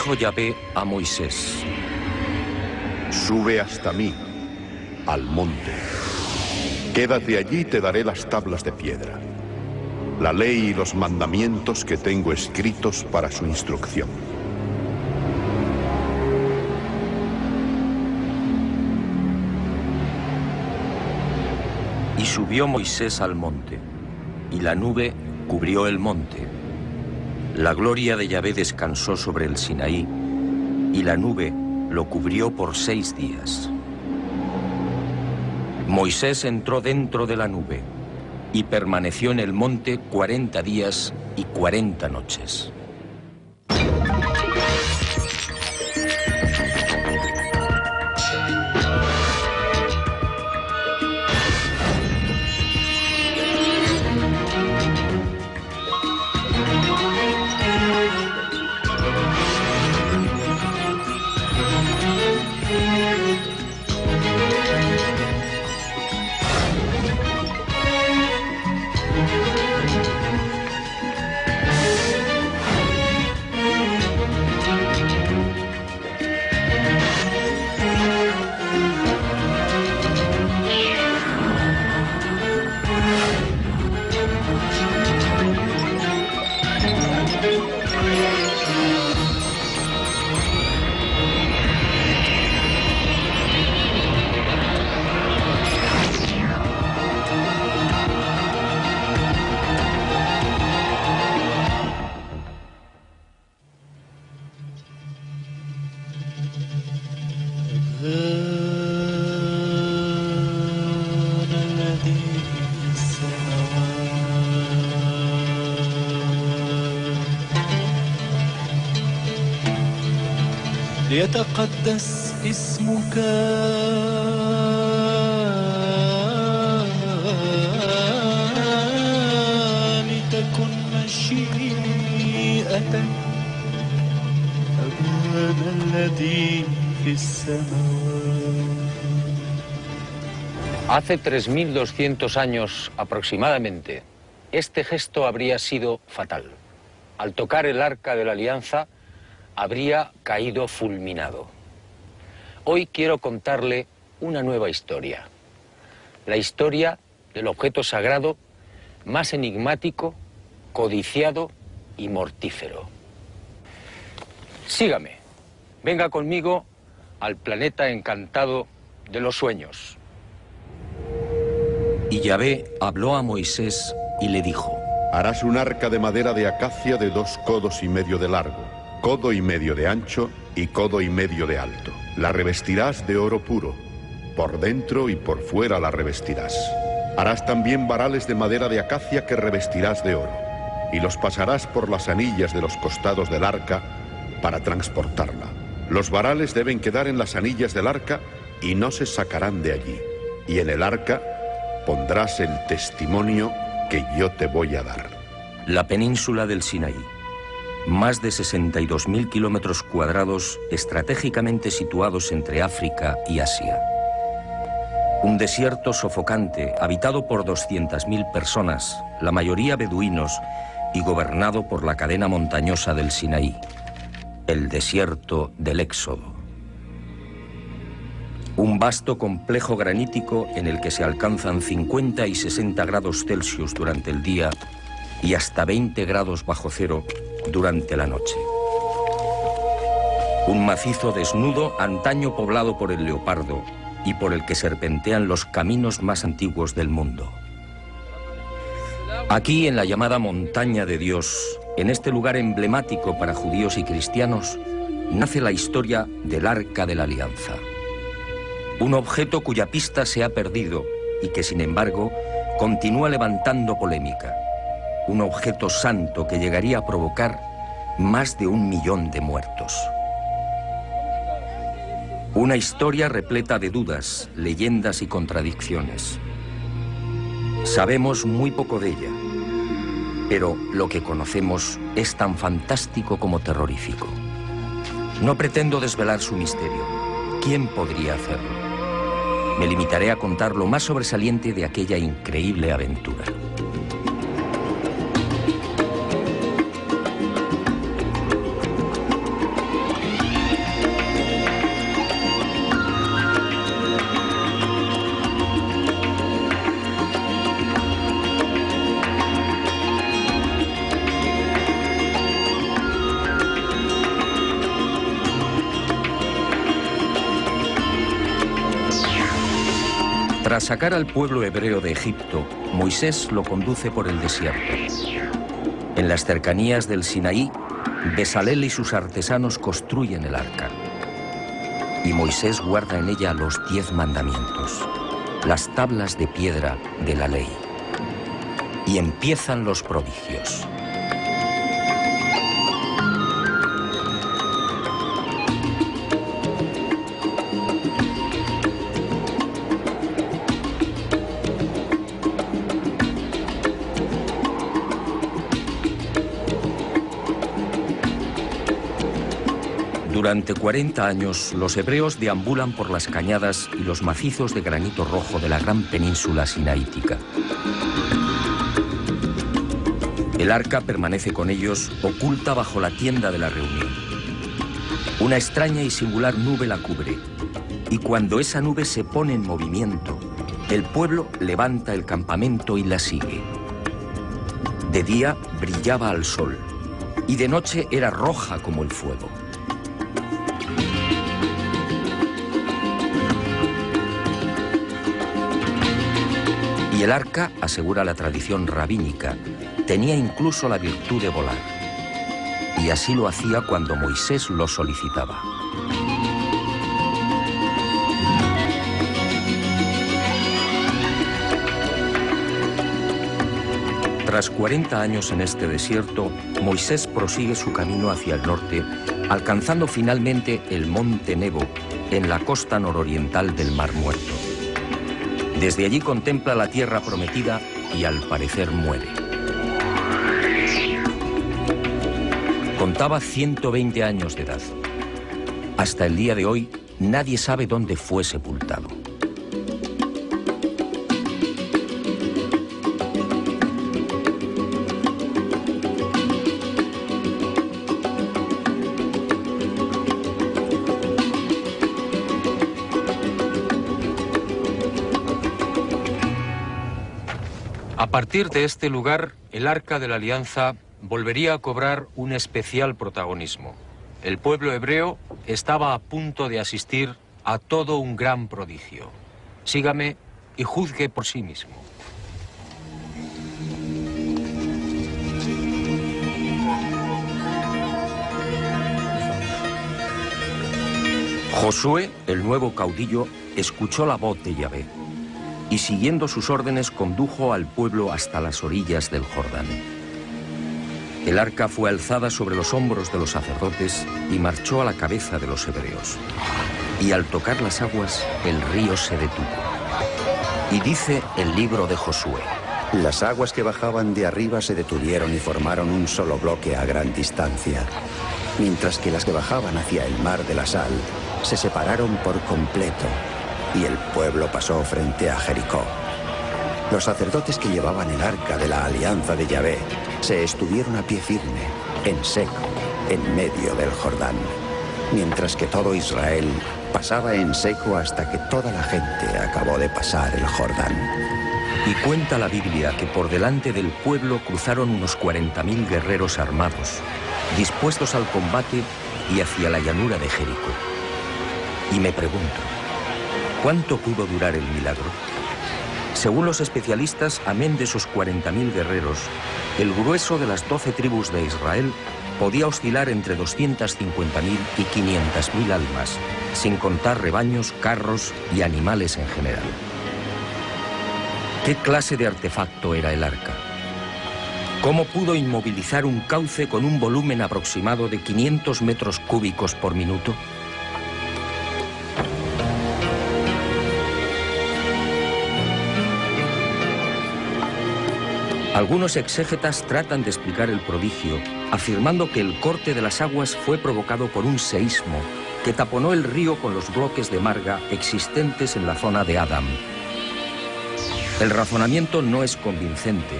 Dijo Yahvé a Moisés: Sube hasta mí, al monte. Quédate allí y te daré las tablas de piedra, la ley y los mandamientos que tengo escritos para su instrucción. Y subió Moisés al monte, y la nube cubrió el monte. La gloria de Yahvé descansó sobre el Sinaí, y la nube lo cubrió por 6 días. Moisés entró dentro de la nube y permaneció en el monte 40 días y 40 noches. ليتقدس اسمك لتكن مشيئتك أبانا الذي في السماوات. Hace 3200 años aproximadamente, este gesto habría sido fatal. Al tocar el arca de la alianza, habría caído fulminado. Hoy quiero contarle una nueva historia. La historia del objeto sagrado más enigmático, codiciado y mortífero. Sígame. Venga conmigo al planeta encantado de los sueños. Y Yahvé habló a Moisés y le dijo: Harás un arca de madera de acacia de 2 codos y medio de largo, 1,5 codos de ancho y 1,5 codos de alto. La revestirás de oro puro, por dentro y por fuera la revestirás. Harás también varales de madera de acacia que revestirás de oro, y los pasarás por las anillas de los costados del arca para transportarla. Los varales deben quedar en las anillas del arca y no se sacarán de allí. Y en el arca pondrás el testimonio que yo te voy a dar. La península del Sinaí, más de 62.000 kilómetros cuadrados estratégicamente situados entre África y Asia. Un desierto sofocante habitado por 200.000 personas, la mayoría beduinos, y gobernado por la cadena montañosa del Sinaí, el desierto del Éxodo. Un vasto complejo granítico en el que se alcanzan 50 y 60 grados Celsius durante el día y hasta 20 grados bajo cero durante la noche. Un macizo desnudo antaño poblado por el leopardo y por el que serpentean los caminos más antiguos del mundo. Aquí, en la llamada Montaña de Dios, en este lugar emblemático para judíos y cristianos, nace la historia del Arca de la Alianza. Un objeto cuya pista se ha perdido y que, sin embargo, continúa levantando polémica. Un objeto santo que llegaría a provocar más de 1 millón de muertos. Una historia repleta de dudas, leyendas y contradicciones. Sabemos muy poco de ella, pero lo que conocemos es tan fantástico como terrorífico. No pretendo desvelar su misterio. ¿Quién podría hacerlo? Me limitaré a contar lo más sobresaliente de aquella increíble aventura. Tras sacar al pueblo hebreo de Egipto, Moisés lo conduce por el desierto. En las cercanías del Sinaí, Bezalel y sus artesanos construyen el arca. Y Moisés guarda en ella los 10 mandamientos, las tablas de piedra de la ley. Y empiezan los prodigios. Durante 40 años, los hebreos deambulan por las cañadas y los macizos de granito rojo de la gran península sinaítica. El arca permanece con ellos, oculta bajo la tienda de la reunión. Una extraña y singular nube la cubre, y cuando esa nube se pone en movimiento, el pueblo levanta el campamento y la sigue. De día brillaba al sol, y de noche era roja como el fuego. Y el arca, asegura la tradición rabínica, tenía incluso la virtud de volar. Y así lo hacía cuando Moisés lo solicitaba. Tras 40 años en este desierto, Moisés prosigue su camino hacia el norte, alcanzando finalmente el monte Nebo, en la costa nororiental del Mar Muerto. Desde allí contempla la tierra prometida y al parecer muere. Contaba 120 años de edad. Hasta el día de hoy, nadie sabe dónde fue sepultado. A partir de este lugar, el Arca de la Alianza volvería a cobrar un especial protagonismo. El pueblo hebreo estaba a punto de asistir a todo un gran prodigio. Sígame y juzgue por sí mismo. Josué, el nuevo caudillo, escuchó la voz de Yahvé y siguiendo sus órdenes condujo al pueblo hasta las orillas del Jordán. El arca fue alzada sobre los hombros de los sacerdotes y marchó a la cabeza de los hebreos. Y al tocar las aguas, el río se detuvo. Y dice el libro de Josué: Las aguas que bajaban de arriba se detuvieron y formaron un solo bloque a gran distancia, mientras que las que bajaban hacia el mar de la sal se separaron por completo, y el pueblo pasó frente a Jericó. Los sacerdotes que llevaban el arca de la alianza de Yahvé se estuvieron a pie firme, en seco, en medio del Jordán, mientras que todo Israel pasaba en seco hasta que toda la gente acabó de pasar el Jordán. Y cuenta la Biblia que por delante del pueblo cruzaron unos 40.000 guerreros armados, dispuestos al combate y hacia la llanura de Jericó. Y me pregunto, ¿cuánto pudo durar el milagro? Según los especialistas, amén de esos 40.000 guerreros, el grueso de las 12 tribus de Israel podía oscilar entre 250.000 y 500.000 almas, sin contar rebaños, carros y animales en general. ¿Qué clase de artefacto era el arca? ¿Cómo pudo inmovilizar un cauce con un volumen aproximado de 500 metros cúbicos por minuto? Algunos exégetas tratan de explicar el prodigio, afirmando que el corte de las aguas fue provocado por un seísmo que taponó el río con los bloques de marga existentes en la zona de Adam. El razonamiento no es convincente,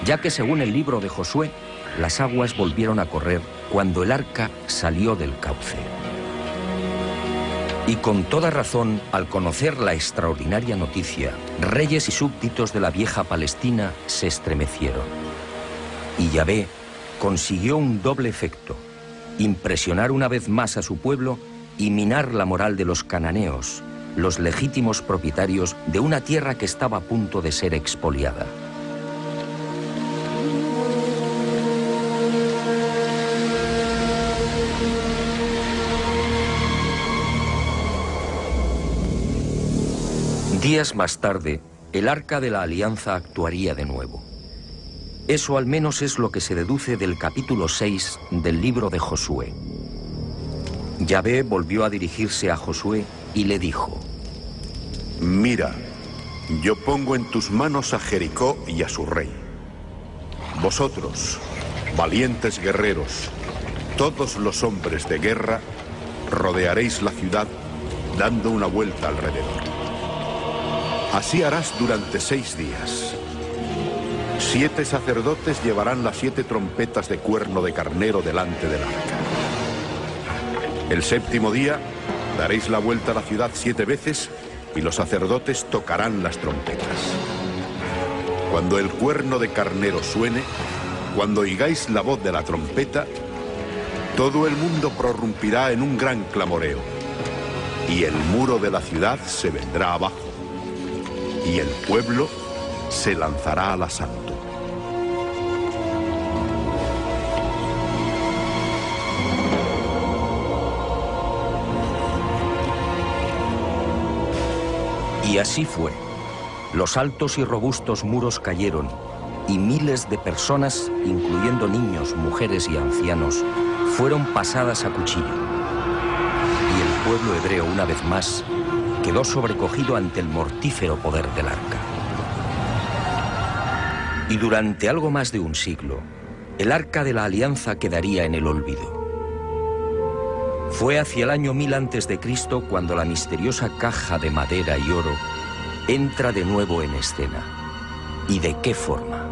ya que según el libro de Josué, las aguas volvieron a correr cuando el arca salió del cauce. Y con toda razón, al conocer la extraordinaria noticia, reyes y súbditos de la vieja Palestina se estremecieron. Y Yahvé consiguió un doble efecto: impresionar una vez más a su pueblo y minar la moral de los cananeos, los legítimos propietarios de una tierra que estaba a punto de ser expoliada. Días más tarde, el Arca de la Alianza actuaría de nuevo. Eso al menos es lo que se deduce del capítulo 6 del libro de Josué. Yahvé volvió a dirigirse a Josué y le dijo: Mira, yo pongo en tus manos a Jericó y a su rey. Vosotros, valientes guerreros, todos los hombres de guerra, rodearéis la ciudad dando una vuelta alrededor. Así harás durante 6 días. 7 sacerdotes llevarán las 7 trompetas de cuerno de carnero delante del arca. El 7º día daréis la vuelta a la ciudad 7 veces y los sacerdotes tocarán las trompetas. Cuando el cuerno de carnero suene, cuando oigáis la voz de la trompeta, todo el mundo prorrumpirá en un gran clamoreo y el muro de la ciudad se vendrá abajo y el pueblo se lanzará al asalto. Y así fue. Los altos y robustos muros cayeron y miles de personas, incluyendo niños, mujeres y ancianos, fueron pasadas a cuchillo. Y el pueblo hebreo, una vez más, quedó sobrecogido ante el mortífero poder del arca. Y durante algo más de un siglo, el Arca de la Alianza quedaría en el olvido. Fue hacia el año 1000 a.C. cuando la misteriosa caja de madera y oro entra de nuevo en escena. ¿Y de qué forma?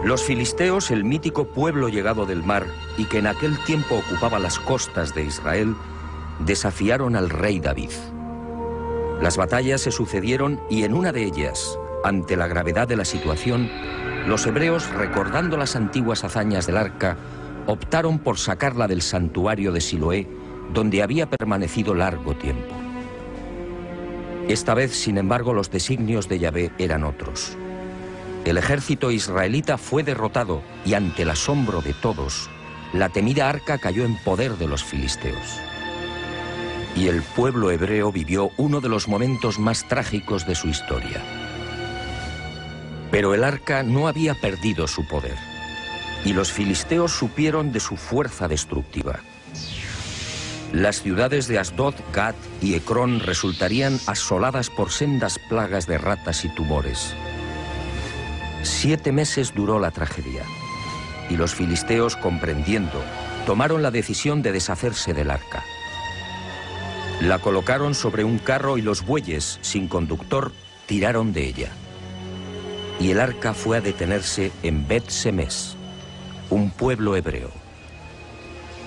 Los filisteos, el mítico pueblo llegado del mar y que en aquel tiempo ocupaba las costas de Israel, desafiaron al rey David. Las batallas se sucedieron y en una de ellas, ante la gravedad de la situación, los hebreos, recordando las antiguas hazañas del arca, optaron por sacarla del santuario de Siloé, donde había permanecido largo tiempo. Esta vez, sin embargo, los designios de Yahvé eran otros. El ejército israelita fue derrotado y ante el asombro de todos, la temida arca cayó en poder de los filisteos. Y el pueblo hebreo vivió uno de los momentos más trágicos de su historia. Pero el arca no había perdido su poder, y los filisteos supieron de su fuerza destructiva. Las ciudades de Asdod, Gat y Ecrón resultarían asoladas por sendas plagas de ratas y tumores. 7 meses duró la tragedia, y los filisteos, comprendiendo, tomaron la decisión de deshacerse del arca. La colocaron sobre un carro y los bueyes, sin conductor, tiraron de ella. Y el arca fue a detenerse en Bet-Semes, un pueblo hebreo.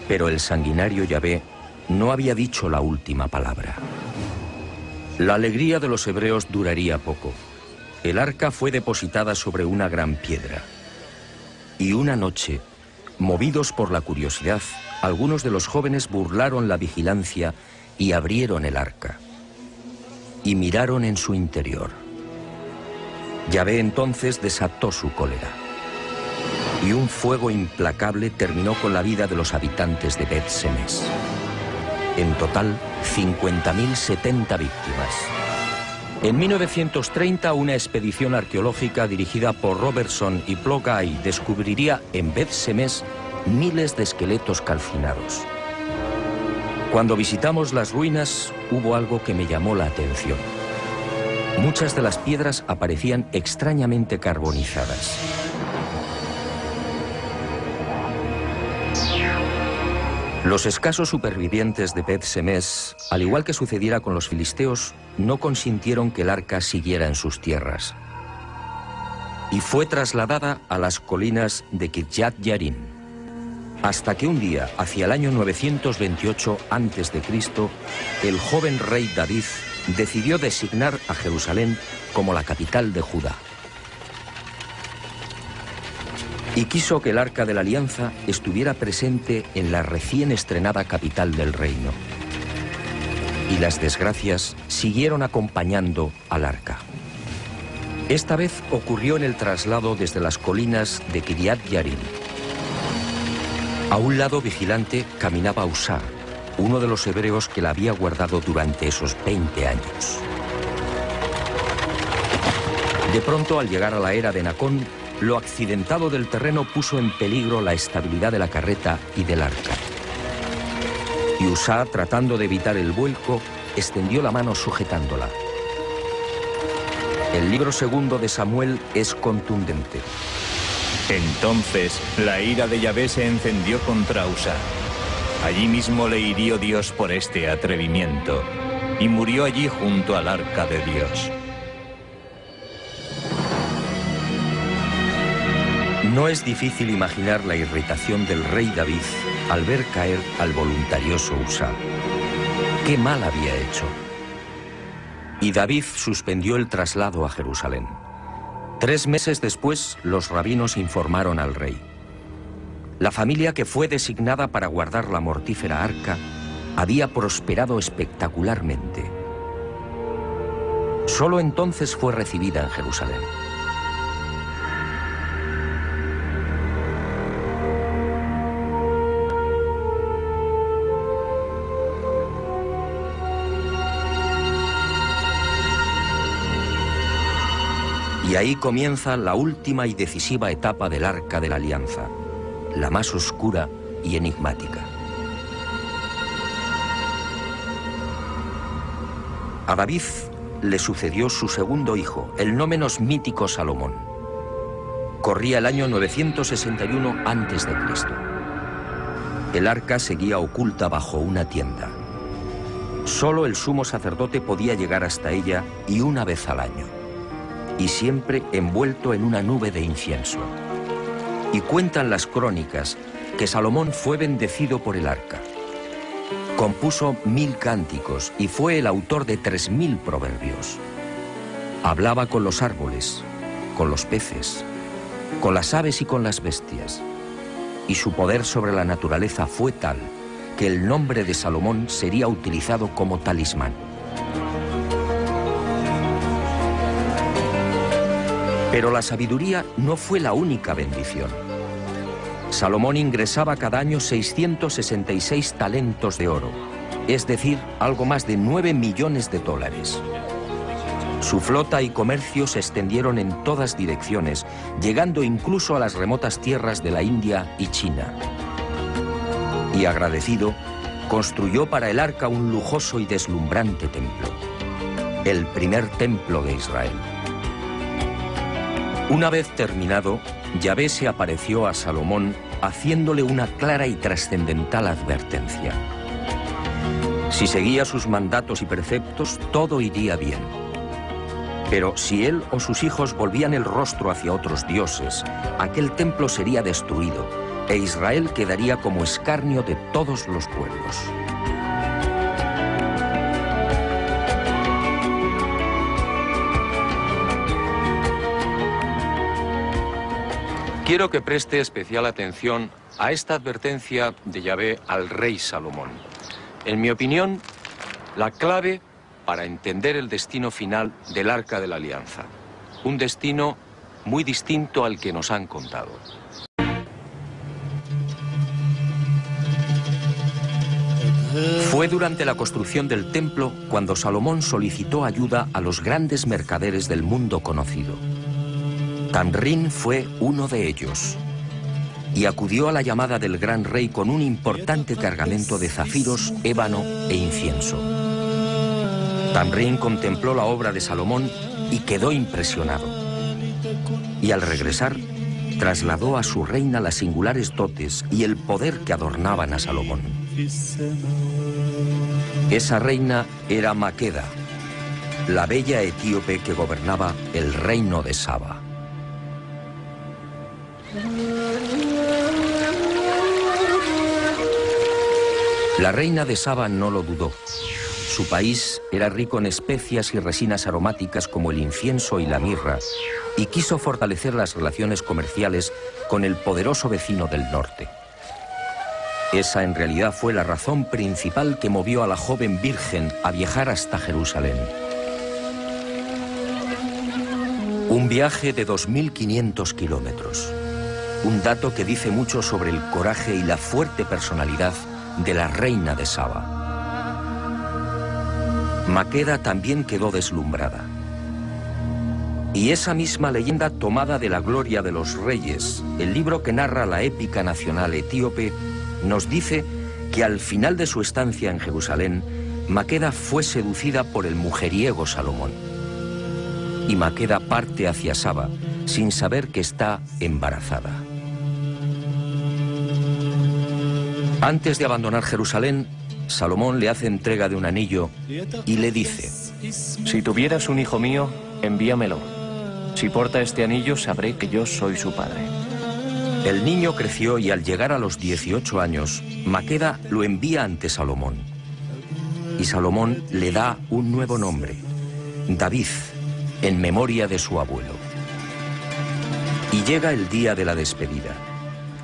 Pero el sanguinario Yahvé no había dicho la última palabra. La alegría de los hebreos duraría poco. El arca fue depositada sobre una gran piedra. Y una noche, movidos por la curiosidad, algunos de los jóvenes burlaron la vigilancia y abrieron el arca. Y miraron en su interior. Yahvé entonces desató su cólera. Y un fuego implacable terminó con la vida de los habitantes de Bet-Semes. En total, 50.070 víctimas. En 1930, una expedición arqueológica dirigida por Robertson y Plogai descubriría en Bet-Semes miles de esqueletos calcinados. Cuando visitamos las ruinas, hubo algo que me llamó la atención. Muchas de las piedras aparecían extrañamente carbonizadas. Los escasos supervivientes de Bet-Semes, al igual que sucediera con los filisteos, no consintieron que el arca siguiera en sus tierras. Y fue trasladada a las colinas de Kirjat Yarim, hasta que un día, hacia el año 928 a.C., el joven rey David decidió designar a Jerusalén como la capital de Judá. Y quiso que el Arca de la Alianza estuviera presente en la recién estrenada capital del reino. y las desgracias siguieron acompañando al arca. Esta vez ocurrió en el traslado desde las colinas de Kiryat Yarim. A un lado vigilante caminaba Usá, uno de los hebreos que la había guardado durante esos 20 años. De pronto, al llegar a la era de Nacón, lo accidentado del terreno puso en peligro la estabilidad de la carreta y del arca. Y Usá, tratando de evitar el vuelco, extendió la mano sujetándola. El libro segundo de Samuel es contundente. Entonces la ira de Yahvé se encendió contra Usá. Allí mismo le hirió Dios por este atrevimiento, y murió allí junto al arca de Dios. No es difícil imaginar la irritación del rey David al ver caer al voluntarioso Usá. ¿Qué mal había hecho? Y David suspendió el traslado a Jerusalén. 3 meses después, los rabinos informaron al rey. La familia que fue designada para guardar la mortífera arca había prosperado espectacularmente. Solo entonces fue recibida en Jerusalén. Y ahí comienza la última y decisiva etapa del Arca de la Alianza, la más oscura y enigmática. A David le sucedió su segundo hijo, el no menos mítico Salomón. Corría el año 961 a.C. El arca seguía oculta bajo una tienda. Solo el sumo sacerdote podía llegar hasta ella y una vez al año. Y siempre envuelto en una nube de incienso. Y cuentan las crónicas que Salomón fue bendecido por el arca. Compuso 1000 cánticos y fue el autor de 3000 proverbios. Hablaba con los árboles, con los peces, con las aves y con las bestias. Y su poder sobre la naturaleza fue tal que el nombre de Salomón sería utilizado como talismán. Pero la sabiduría no fue la única bendición. Salomón ingresaba cada año 666 talentos de oro, es decir, algo más de 9 millones de dólares. Su flota y comercio se extendieron en todas direcciones, llegando incluso a las remotas tierras de la India y China. Y agradecido, construyó para el arca un lujoso y deslumbrante templo, el primer templo de Israel. Una vez terminado, Yahvé se apareció a Salomón haciéndole una clara y trascendental advertencia. Si seguía sus mandatos y preceptos, todo iría bien. Pero si él o sus hijos volvían el rostro hacia otros dioses, aquel templo sería destruido e Israel quedaría como escarnio de todos los pueblos. Quiero que preste especial atención a esta advertencia de Yahvé al rey Salomón. En mi opinión, la clave para entender el destino final del Arca de la Alianza. Un destino muy distinto al que nos han contado. Fue durante la construcción del templo cuando Salomón solicitó ayuda a los grandes mercaderes del mundo conocido. Tamrín fue uno de ellos y acudió a la llamada del gran rey con un importante cargamento de zafiros, ébano e incienso. Tamrín contempló la obra de Salomón y quedó impresionado. Y al regresar, trasladó a su reina las singulares dotes y el poder que adornaban a Salomón. Esa reina era Maqueda, la bella etíope que gobernaba el reino de Saba. La reina de Saba no lo dudó. Su país era rico en especias y resinas aromáticas como el incienso y la mirra, y quiso fortalecer las relaciones comerciales con el poderoso vecino del norte. Esa en realidad fue la razón principal que movió a la joven virgen a viajar hasta Jerusalén. Un viaje de 2.500 kilómetros. Un dato que dice mucho sobre el coraje y la fuerte personalidad de la reina de Saba. Maqueda también quedó deslumbrada. Y esa misma leyenda tomada de la Gloria de los Reyes, el libro que narra la épica nacional etíope, nos dice que al final de su estancia en Jerusalén, Maqueda fue seducida por el mujeriego Salomón. Y Maqueda parte hacia Saba sin saber que está embarazada. Antes de abandonar Jerusalén, Salomón le hace entrega de un anillo y le dice: si tuvieras un hijo mío, envíamelo. Si porta este anillo, sabré que yo soy su padre. El niño creció y al llegar a los 18 años, Maqueda lo envía ante Salomón. Y Salomón le da un nuevo nombre, David, en memoria de su abuelo. Y llega el día de la despedida.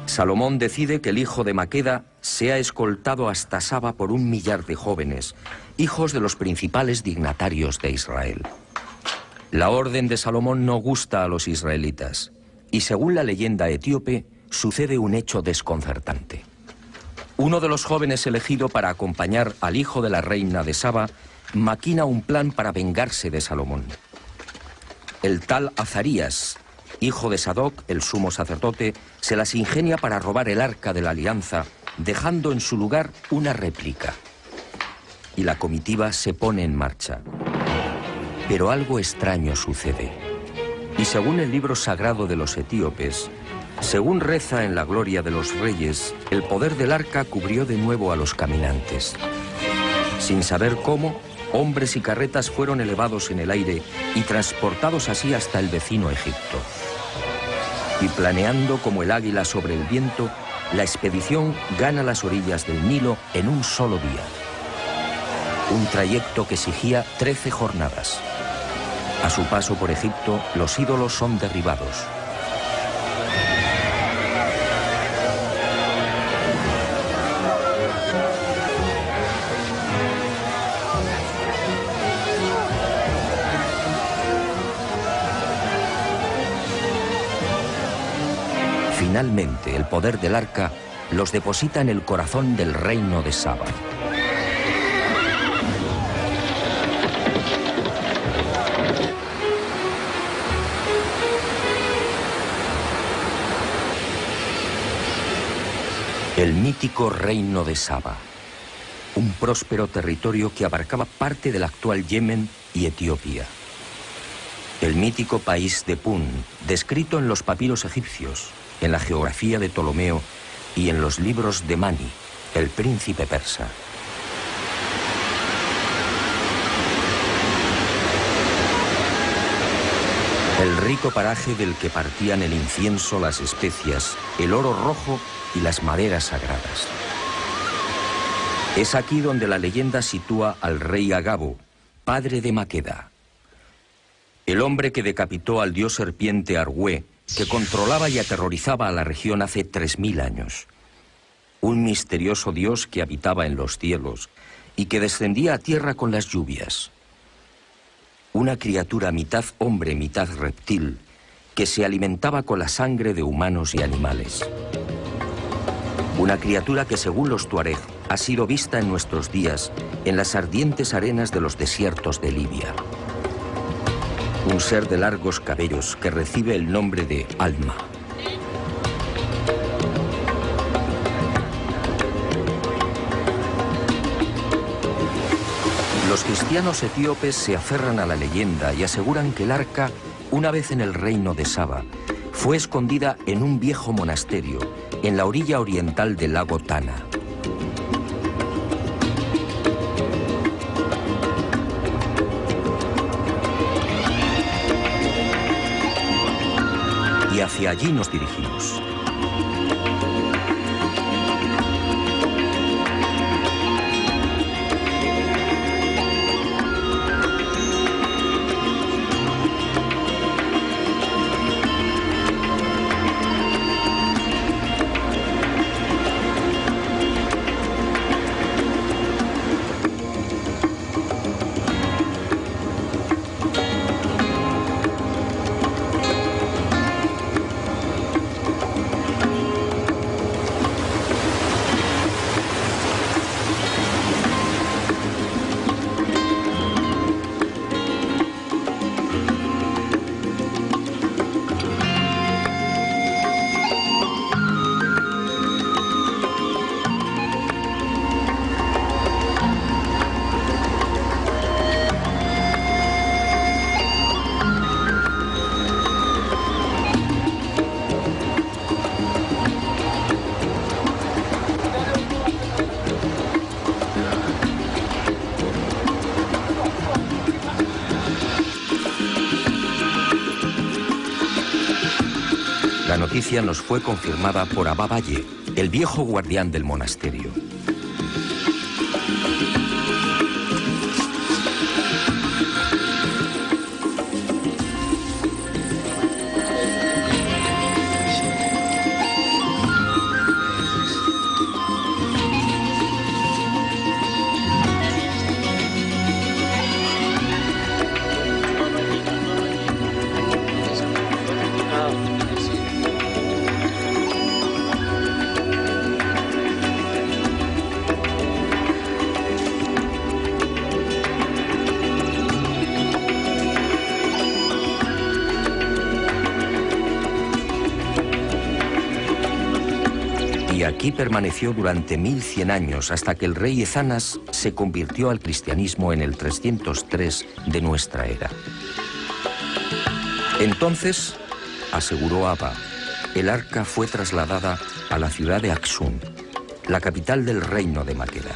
Salomón decide que el hijo de Maqueda sea escoltado hasta Saba por 1 millar de jóvenes, hijos de los principales dignatarios de Israel. La orden de Salomón no gusta a los israelitas, y según la leyenda etíope, sucede un hecho desconcertante. Uno de los jóvenes elegido para acompañar al hijo de la reina de Saba maquina un plan para vengarse de Salomón. El tal Azarías, hijo de Sadoc, el sumo sacerdote, se las ingenia para robar el arca de la alianza, dejando en su lugar una réplica. Y la comitiva se pone en marcha. Pero algo extraño sucede. Y según el libro sagrado de los etíopes, según reza en la Gloria de los Reyes, el poder del arca cubrió de nuevo a los caminantes. Sin saber cómo, hombres y carretas fueron elevados en el aire y transportados así hasta el vecino Egipto. Y planeando como el águila sobre el viento, la expedición gana las orillas del Nilo en un solo día. Un trayecto que exigía 13 jornadas. A su paso por Egipto, los ídolos son derribados. Finalmente, el poder del arca los deposita en el corazón del reino de Saba. El mítico reino de Saba, un próspero territorio que abarcaba parte del actual Yemen y Etiopía. El mítico país de Pun, descrito en los papiros egipcios, en la geografía de Ptolomeo y en los libros de Mani, el príncipe persa. El rico paraje del que partían el incienso, las especias, el oro rojo y las maderas sagradas. Es aquí donde la leyenda sitúa al rey Agabo, padre de Maqueda. El hombre que decapitó al dios serpiente Argüé, que controlaba y aterrorizaba a la región hace 3000 años. Un misterioso dios que habitaba en los cielos y que descendía a tierra con las lluvias. Una criatura mitad hombre, mitad reptil, que se alimentaba con la sangre de humanos y animales. Una criatura que, según los tuareg, ha sido vista en nuestros días en las ardientes arenas de los desiertos de Libia. Un ser de largos cabellos que recibe el nombre de Alma. Los cristianos etíopes se aferran a la leyenda y aseguran que el arca, una vez en el reino de Saba, fue escondida en un viejo monasterio en la orilla oriental del lago Tana. Y hacia allí nos dirigimos. La noticia nos fue confirmada por Abba Valle, el viejo guardián del monasterio. Y aquí permaneció durante 1100 años hasta que el rey Ezanas se convirtió al cristianismo en el 303 de nuestra era. Entonces, aseguró Abba, el arca fue trasladada a la ciudad de Aksum, la capital del reino de Maqueda.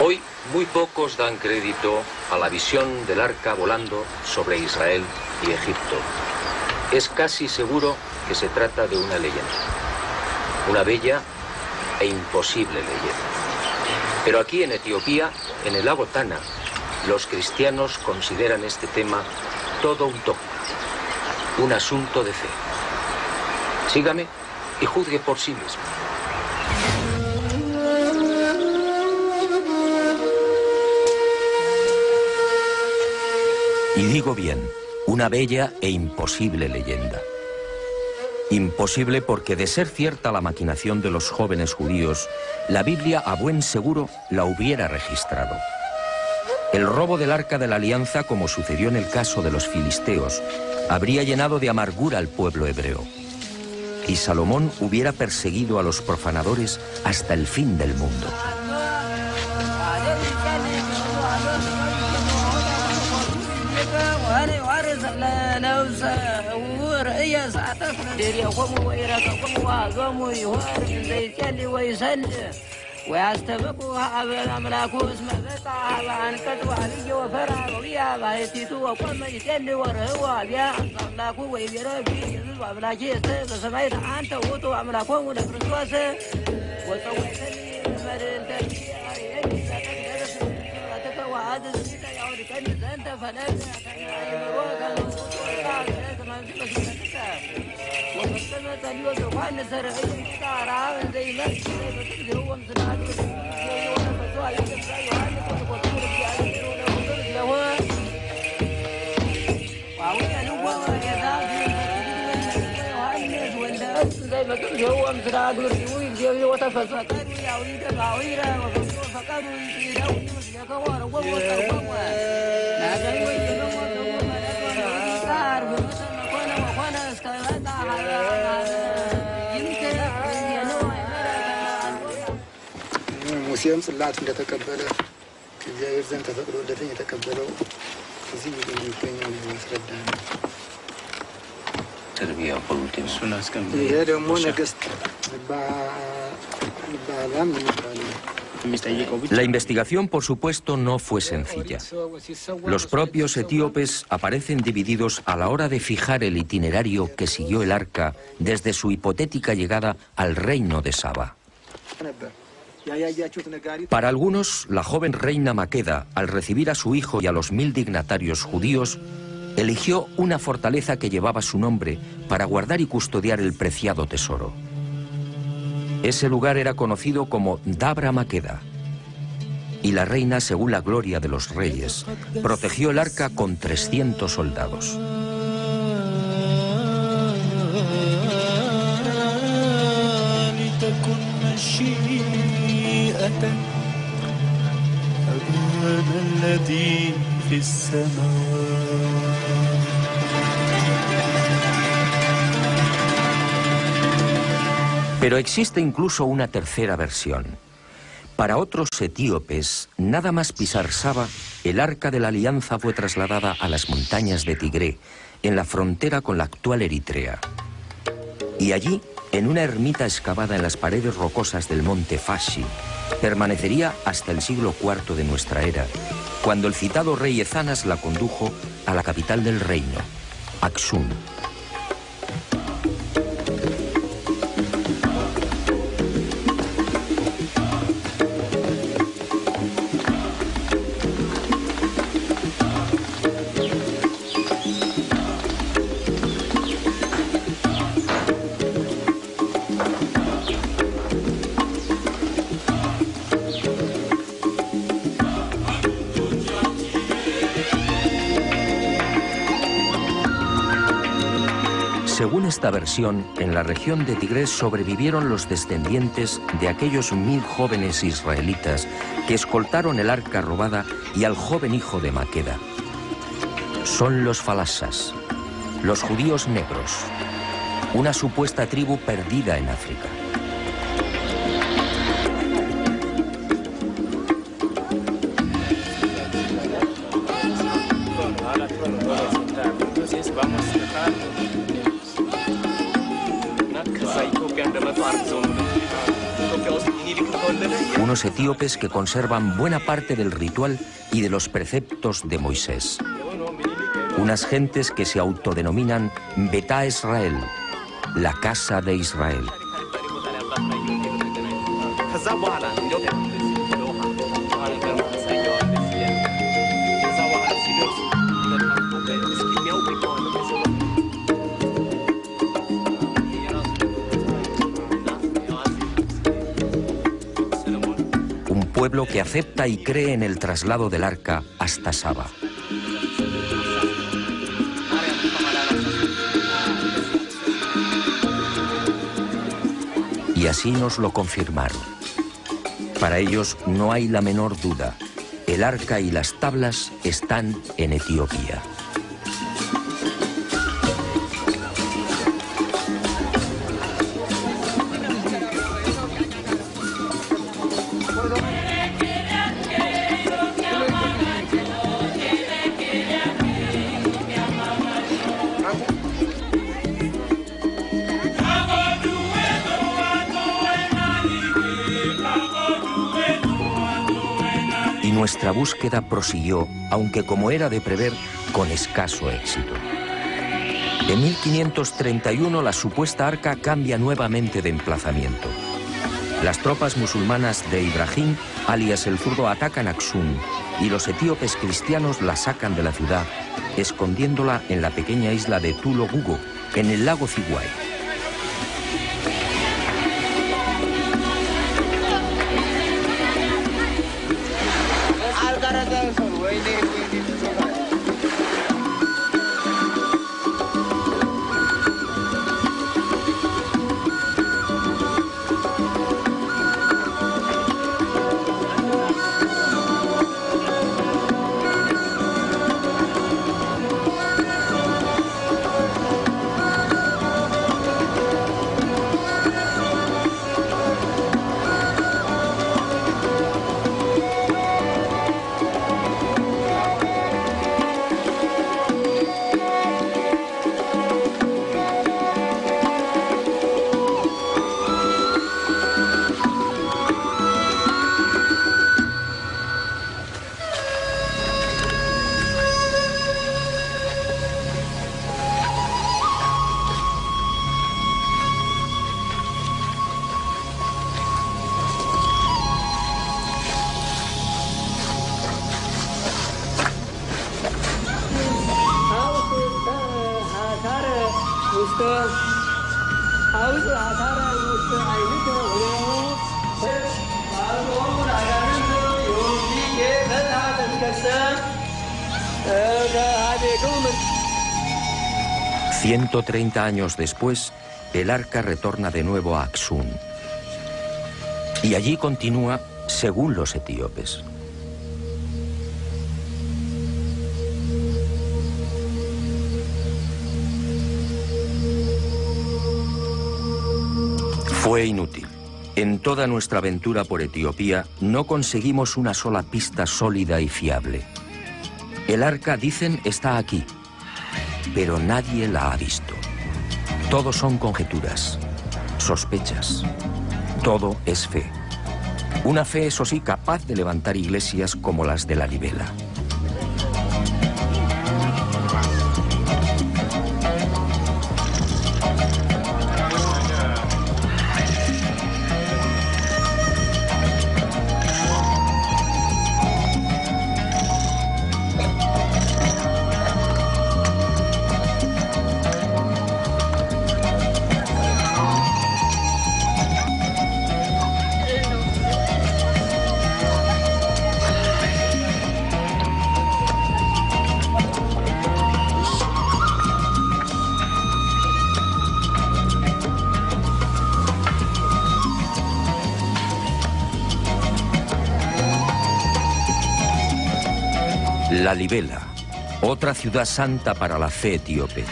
Hoy muy pocos dan crédito a la visión del arca volando sobre Israel y Egipto. Es casi seguro que se trata de una leyenda, una bella e imposible leyenda. Pero aquí en Etiopía, en el lago Tana, los cristianos consideran este tema todo un dogma, un asunto de fe. Sígame y juzgue por sí mismo. Y digo bien, una bella e imposible leyenda. Imposible porque, de ser cierta la maquinación de los jóvenes judíos, la Biblia a buen seguro la hubiera registrado. El robo del Arca de la Alianza, como sucedió en el caso de los filisteos, habría llenado de amargura al pueblo hebreo. Y Salomón hubiera perseguido a los profanadores hasta el fin del mundo. ويستبقوا أملاكه اسم بقى وعنكت وعلي وفرع وبيا بايتيتو وقم يتلي ورهوا بيا أملاكه ويبيرا بي وأملاكي يستيق سمعت أنت وطو أملاكه ونفرسوس وطويتني مرين تلبي أريني ستنجرس ورتك وعاد السيطة يعود كنز أنت فلن يمروك الوطوة كمان في مسؤولتك ومستمع تليوز وقال سرعي كتارا زي نفسي زي هو مسناد ሙሴም ጽላት እንደተቀበለ እግዚአብሔር ዘንድ ተፈቅዶለትኝ የተቀበለው እዚህ የሚገኘው ያስረዳል። ይሄ ደግሞ ነገስት ባላም የሚባለው La investigación, por supuesto, no fue sencilla. Los propios etíopes aparecen divididos a la hora de fijar el itinerario que siguió el arca desde su hipotética llegada al reino de Saba. Para algunos, la joven reina Maqueda, al recibir a su hijo y a los 1000 dignatarios judíos, eligió una fortaleza que llevaba su nombre para guardar y custodiar el preciado tesoro. Ese lugar era conocido como Dabra Maqueda, y la reina, según la gloria de los reyes, protegió el arca con 300 soldados. Pero existe incluso una tercera versión. Para otros etíopes, nada más pisar Saba, el Arca de la Alianza fue trasladada a las montañas de Tigré, en la frontera con la actual Eritrea. Y allí, en una ermita excavada en las paredes rocosas del monte Fashi, permanecería hasta el siglo IV de nuestra era, cuando el citado rey Ezanas la condujo a la capital del reino, Aksum. Según esta versión, en la región de Tigres sobrevivieron los descendientes de aquellos 1000 jóvenes israelitas que escoltaron el arca robada y al joven hijo de Maqueda. Son los falasas, los judíos negros, una supuesta tribu perdida en África. Unos etíopes que conservan buena parte del ritual y de los preceptos de Moisés. Unas gentes que se autodenominan Betá Israel, la casa de Israel. Pueblo que acepta y cree en el traslado del arca hasta Saba. Y así nos lo confirmaron. Para ellos no hay la menor duda. El arca y las tablas están en Etiopía. Nuestra búsqueda prosiguió, aunque como era de prever, con escaso éxito. En 1531 la supuesta arca cambia nuevamente de emplazamiento. Las tropas musulmanas de Ibrahim, alias el Zurdo, atacan Aksum y los etíopes cristianos la sacan de la ciudad, escondiéndola en la pequeña isla de Tulo Gugo, en el lago Ziguay. ...130 años después, el arca retorna de nuevo a Aksum. Y allí continúa según los etíopes. Fue inútil. En toda nuestra aventura por Etiopía no conseguimos una sola pista sólida y fiable. El arca, dicen, está aquí, pero nadie la ha visto. Todo son conjeturas. sospechas. Todo es fe. Una fe, eso sí, capaz de levantar iglesias como las de la Libela. La Libela, otra ciudad santa para la fe etíope.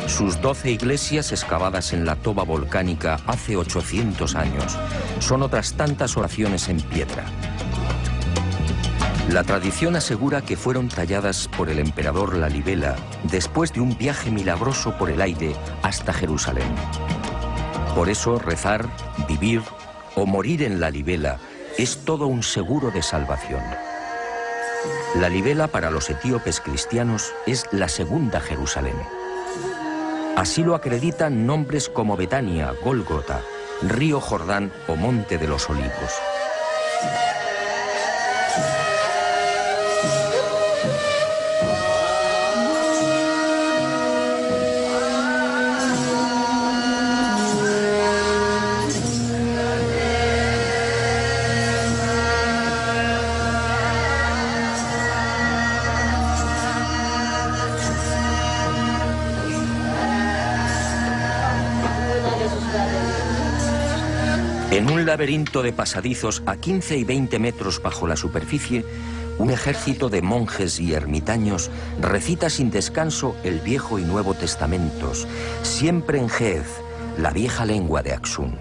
Sus 12 iglesias excavadas en la toba volcánica hace 800 años son otras tantas oraciones en piedra. La tradición asegura que fueron talladas por el emperador Lalibela después de un viaje milagroso por el aire hasta Jerusalén. Por eso rezar, vivir o morir en Lalibela es todo un seguro de salvación. Lalibela para los etíopes cristianos es la segunda Jerusalén. Así lo acreditan nombres como Betania, Gólgota, Río Jordán o Monte de los Olivos. En un laberinto de pasadizos a 15 y 20 metros bajo la superficie, un ejército de monjes y ermitaños recita sin descanso el Viejo y Nuevo Testamentos, siempre en Ge'ez, la vieja lengua de Aksum.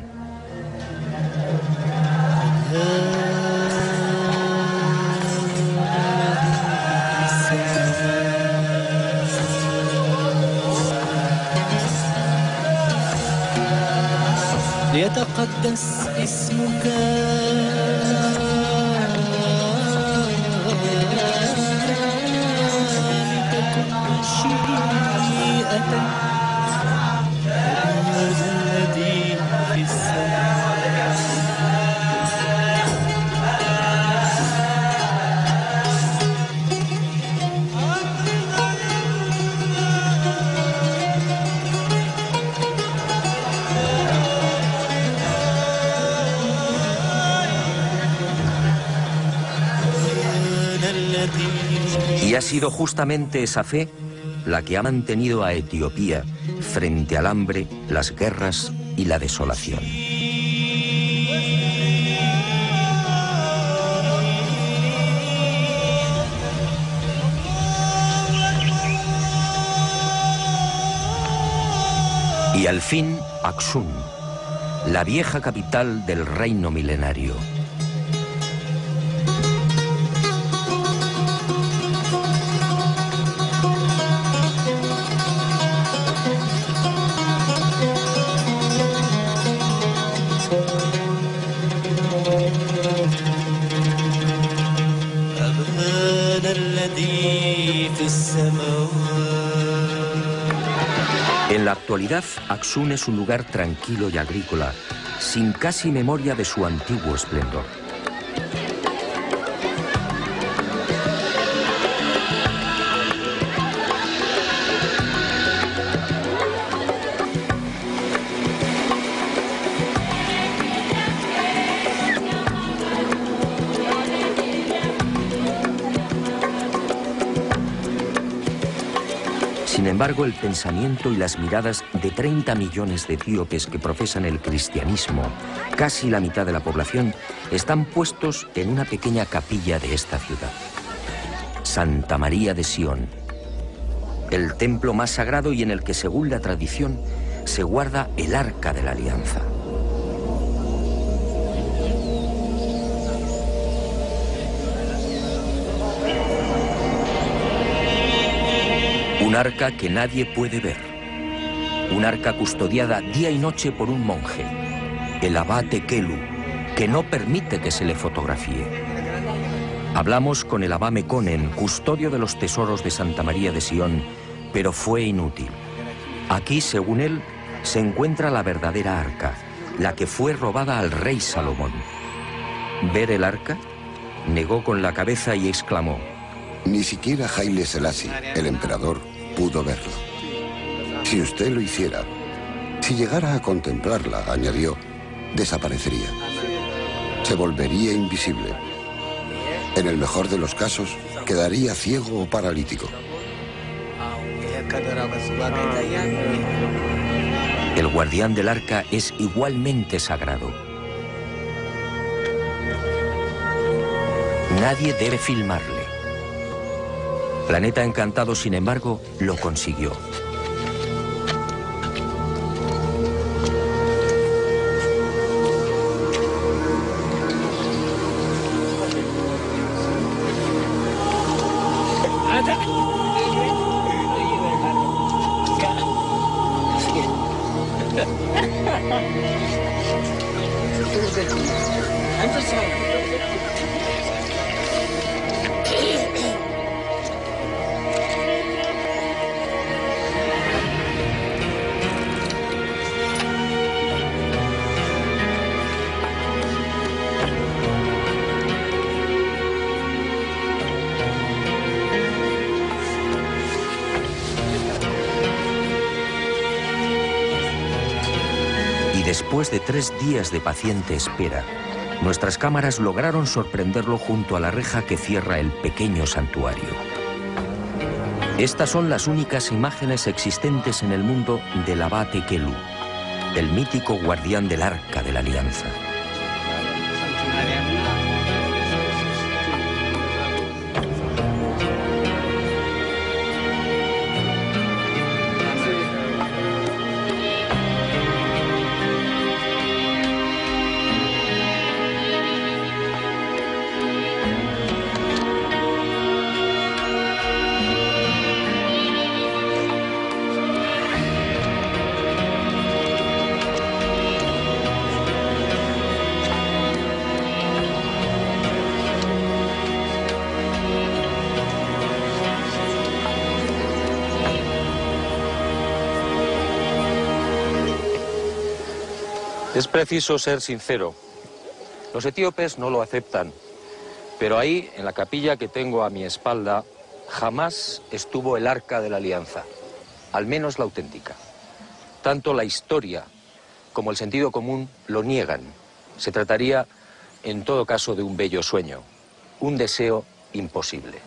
ليتقدس اسمك لتكن مشيئتك الذي في السماء. Y ha sido justamente esa fe la que ha mantenido a Etiopía frente al hambre, las guerras y la desolación. Y al fin, Aksum, la vieja capital del reino milenario. En la actualidad, Aksum es un lugar tranquilo y agrícola, sin casi memoria de su antiguo esplendor. Sin embargo, el pensamiento y las miradas de 30 millones de etíopes que profesan el cristianismo, casi la mitad de la población, están puestos en una pequeña capilla de esta ciudad. Santa María de Sion, el templo más sagrado y en el que, según la tradición, se guarda el Arca de la Alianza. Un arca que nadie puede ver, Un arca custodiada día y noche por un monje, el abate Kelu, que no permite que se le fotografíe. Hablamos con el abá Mekonnen, custodio de los tesoros de Santa María de Sion, pero fue inútil. Aquí, según él, se encuentra la verdadera arca, la que fue robada al rey Salomón. ¿Ver el arca? Negó con la cabeza y exclamó: ni siquiera Haile Selassie, el emperador, pudo verlo. Si usted lo hiciera, si llegara a contemplarla, añadió, desaparecería. Se volvería invisible. En el mejor de los casos, quedaría ciego o paralítico. El guardián del arca es igualmente sagrado. Nadie debe filmarle. Planeta Encantado, sin embargo, lo consiguió. Después de 3 días de paciente espera, nuestras cámaras lograron sorprenderlo junto a la reja que cierra el pequeño santuario. Estas son las únicas imágenes existentes en el mundo del abate Kelu, el mítico guardián del Arca de la Alianza. Es preciso ser sincero. Los etíopes no lo aceptan, pero ahí, en la capilla que tengo a mi espalda, jamás estuvo el Arca de la Alianza, al menos la auténtica. Tanto la historia como el sentido común lo niegan. Se trataría, en todo caso, de un bello sueño, un deseo imposible.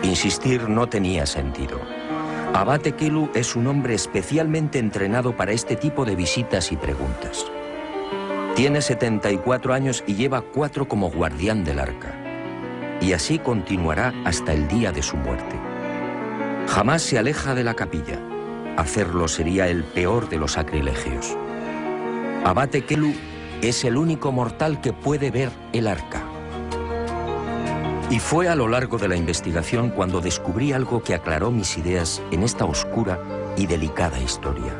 Insistir no tenía sentido. Abate Kelu es un hombre especialmente entrenado para este tipo de visitas y preguntas. Tiene 74 años y lleva 4 como guardián del arca. Y así continuará hasta el día de su muerte. Jamás se aleja de la capilla. Hacerlo sería el peor de los sacrilegios. Abate Kelu es el único mortal que puede ver el arca. Y fue a lo largo de la investigación cuando descubrí algo que aclaró mis ideas en esta oscura y delicada historia.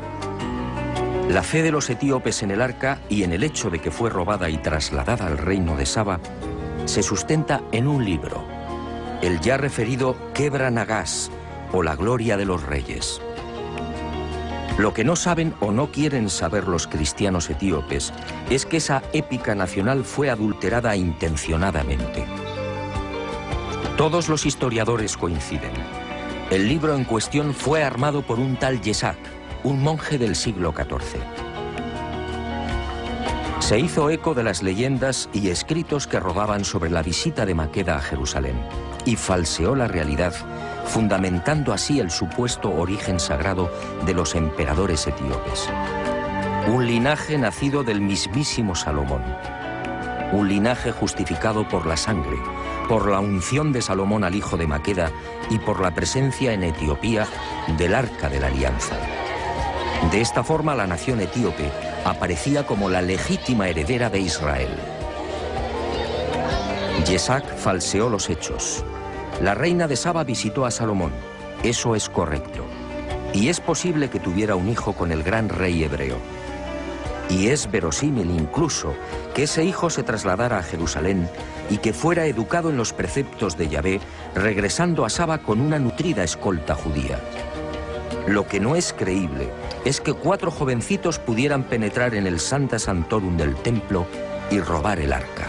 La fe de los etíopes en el arca y en el hecho de que fue robada y trasladada al reino de Saba se sustenta en un libro, el ya referido Kebra Nagás, o la gloria de los reyes. Lo que no saben o no quieren saber los cristianos etíopes es que esa épica nacional fue adulterada intencionadamente. Todos los historiadores coinciden. El libro en cuestión fue armado por un tal Yesak, un monje del siglo XIV. Se hizo eco de las leyendas y escritos que rodaban sobre la visita de Maqueda a Jerusalén y falseó la realidad, fundamentando así el supuesto origen sagrado de los emperadores etíopes. Un linaje nacido del mismísimo Salomón. Un linaje justificado por la sangre, por la unción de Salomón al hijo de Maqueda y por la presencia en Etiopía del Arca de la Alianza. De esta forma, la nación etíope aparecía como la legítima heredera de Israel. Yesak falseó los hechos. La reina de Saba visitó a Salomón. Eso es correcto. y es posible que tuviera un hijo con el gran rey hebreo. Y es verosímil incluso que ese hijo se trasladara a Jerusalén y que fuera educado en los preceptos de Yahvé, regresando a Saba con una nutrida escolta judía. Lo que no es creíble es que 4 jovencitos pudieran penetrar en el Sancta Sanctorum del templo y robar el arca.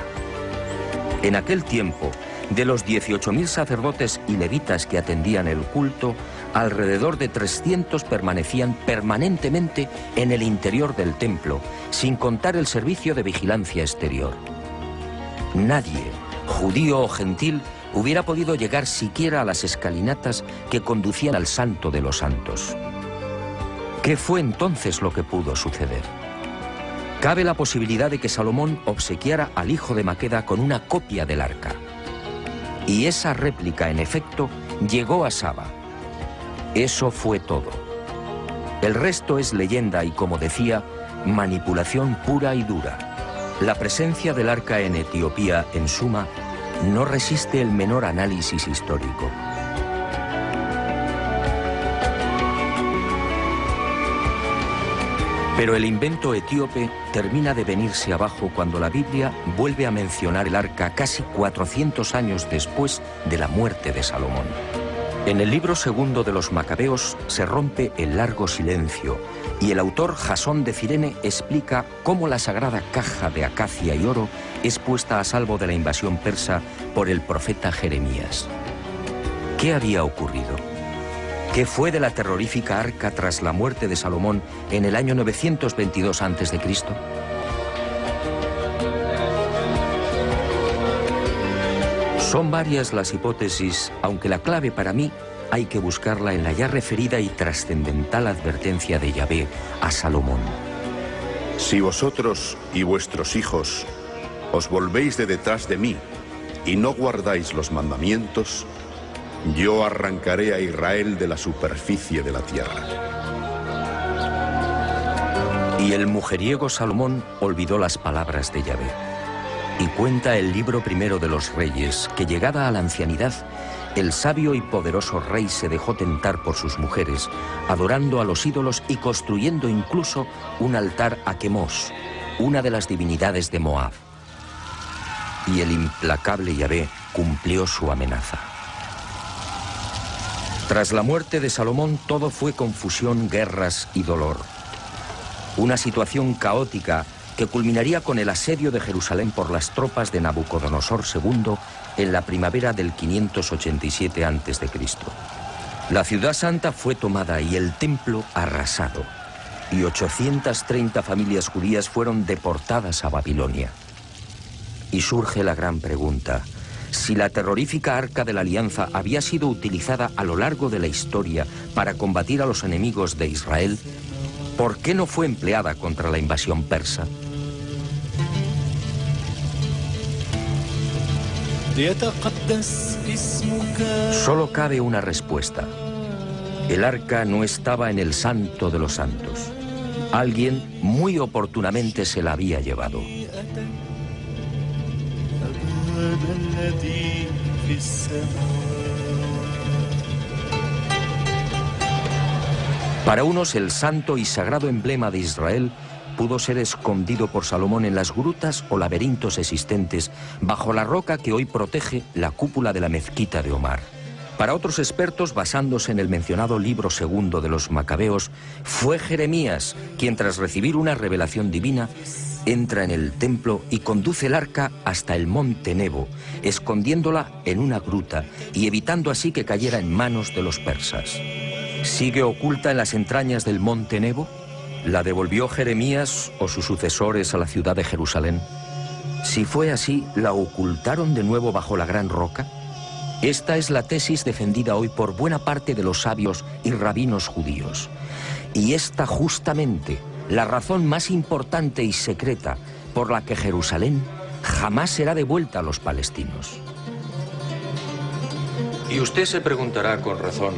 En aquel tiempo, de los 18.000 sacerdotes y levitas que atendían el culto, alrededor de 300 permanecían permanentemente en el interior del templo, sin contar el servicio de vigilancia exterior. Nadie, judío o gentil, hubiera podido llegar siquiera a las escalinatas que conducían al Santo de los Santos. ¿Qué fue entonces lo que pudo suceder? Cabe la posibilidad de que Salomón obsequiara al hijo de Maqueda con una copia del arca. Y esa réplica, en efecto, llegó a Saba. Eso fue todo. El resto es leyenda y, como decía, manipulación pura y dura. La presencia del arca en Etiopía, en suma, no resiste el menor análisis histórico. Pero el invento etíope termina de venirse abajo cuando la Biblia vuelve a mencionar el arca casi 400 años después de la muerte de Salomón. En el libro segundo de los Macabeos se rompe el largo silencio y el autor Jasón de Cirene explica cómo la sagrada caja de acacia y oro es puesta a salvo de la invasión persa por el profeta Jeremías. ¿Qué había ocurrido? ¿Qué fue de la terrorífica arca tras la muerte de Salomón en el año 922 a.C.? Son varias las hipótesis, aunque la clave para mí hay que buscarla en la ya referida y trascendental advertencia de Yahvé a Salomón. Si vosotros y vuestros hijos os volvéis de detrás de mí y no guardáis los mandamientos, yo arrancaré a Israel de la superficie de la tierra. Y el mujeriego Salomón olvidó las palabras de Yahvé. Y cuenta el libro primero de los Reyes que, llegada a la ancianidad, el sabio y poderoso rey se dejó tentar por sus mujeres, adorando a los ídolos y construyendo incluso un altar a Quemos, una de las divinidades de Moab. Y el implacable Yahvé cumplió su amenaza. Tras la muerte de Salomón, todo fue confusión, guerras y dolor. Una situación caótica que culminaría con el asedio de Jerusalén por las tropas de Nabucodonosor II en la primavera del 587 a.C. La ciudad santa fue tomada y el templo arrasado, y 830 familias judías fueron deportadas a Babilonia. Y surge la gran pregunta: si la terrorífica Arca de la Alianza había sido utilizada a lo largo de la historia para combatir a los enemigos de Israel, ¿por qué no fue empleada contra la invasión persa? Solo cabe una respuesta. El arca no estaba en el Santo de los Santos. Alguien muy oportunamente se la había llevado. Para unos, el santo y sagrado emblema de Israel pudo ser escondido por Salomón en las grutas o laberintos existentes bajo la roca que hoy protege la cúpula de la mezquita de Omar. Para otros expertos, basándose en el mencionado libro segundo de los Macabeos, fue Jeremías quien, tras recibir una revelación divina, entra en el templo y conduce el arca hasta el monte Nebo, escondiéndola en una gruta y evitando así que cayera en manos de los persas. ¿Sigue oculta en las entrañas del monte Nebo? ¿La devolvió Jeremías o sus sucesores a la ciudad de Jerusalén? Si fue así, ¿la ocultaron de nuevo bajo la gran roca? Esta es la tesis defendida hoy por buena parte de los sabios y rabinos judíos. Y esta justamente la razón más importante y secreta por la que Jerusalén jamás será devuelta a los palestinos. Y usted se preguntará con razón,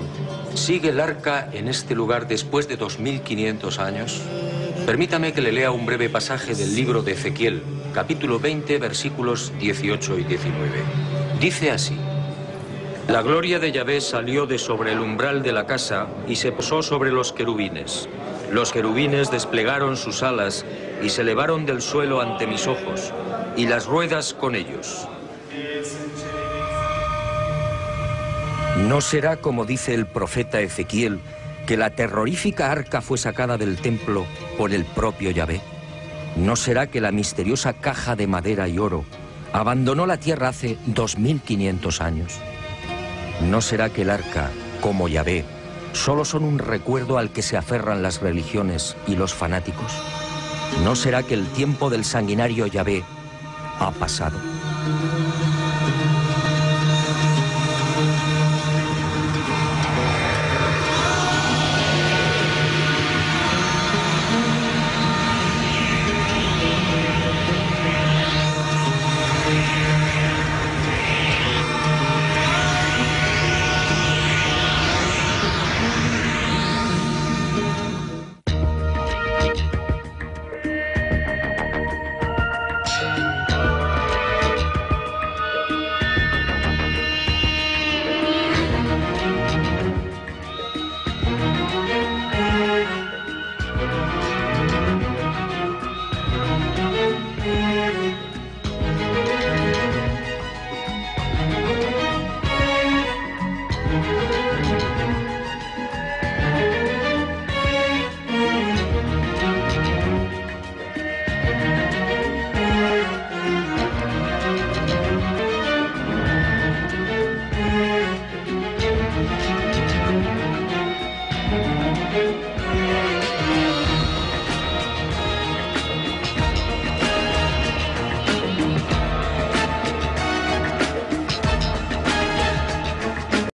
¿sigue el arca en este lugar después de 2500 años? Permítame que le lea un breve pasaje del libro de Ezequiel, capítulo 20, versículos 18 y 19. Dice así: La gloria de Yahvé salió de sobre el umbral de la casa y se posó sobre los querubines. Los querubines desplegaron sus alas y se elevaron del suelo ante mis ojos, y las ruedas con ellos. No será como dice el profeta Ezequiel, que la terrorífica arca fue sacada del templo por el propio Yahvé. No será que la misteriosa caja de madera y oro abandonó la tierra hace 2500 años. No será que el arca, como Yahvé, solo son un recuerdo al que se aferran las religiones y los fanáticos. No será que el tiempo del sanguinario Yahvé ha pasado.